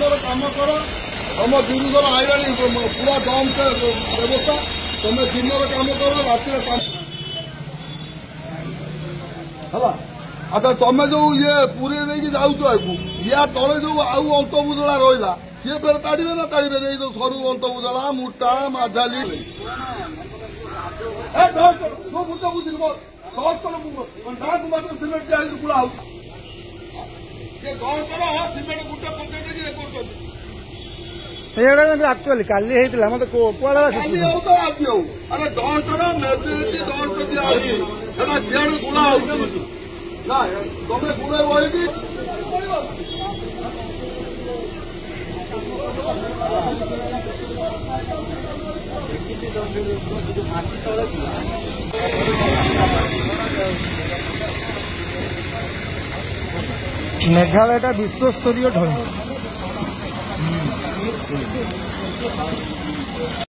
ଦିନର କାମ କର। ତମ ଦିନର ଆଇଲାଣି ପୁରା ଦମ ବ୍ୟବସ୍ଥା। ତମେ ଦିନର କାମ କର, ରାତିରେ କାମ ହେଲା। ଆଚ୍ଛା ତମେ ଯୋଉ ଇଏ ପୁରୀ ଦେଇକି ଯାଉଛ ଆକୁ, ୟା ତଳେ ଯୋଉ ଆଉ ଅନ୍ତବୁଦଳା ରହିଲା ସିଏ ଫେରେ ତାଡ଼ିବେ ନା ତାଡ଼ିବେନି? ଏଇ ଯୋଉ ସରୁ ଅନ୍ତବୁଦଳା, ମୁଟା, ମାଝାଲି ମୁଣ୍ଡ ବୁଝିଲି ଗାଁକୁ ମାତ୍ର ସିମେଣ୍ଟ ଦିଆହେଇକି ଗୁଳା ହଉଛି। ସିମେଣ୍ଟ ଗୁଟେ ପକେଇ ଦେଇକି ଇଏ କରୁଛନ୍ତି। ଆକ୍ଚୁଆଲି କାଲି ହେଇଥିଲା ମତେ କୁଆଡେ କାଲି ହଉ ତ ଆଜି ହଉ, ଆରେ ଡଷ୍ଟର ମେଜରିଟି ଡଷ୍ଟ ଦିଆହଉଛି, ସେଟା ସିଆଡେ ଗୁଳା ହଉଛି ନା ତମେ ଗୁଳେଇ ବହିକି मेघालय विश्वस्तरीय ढंग।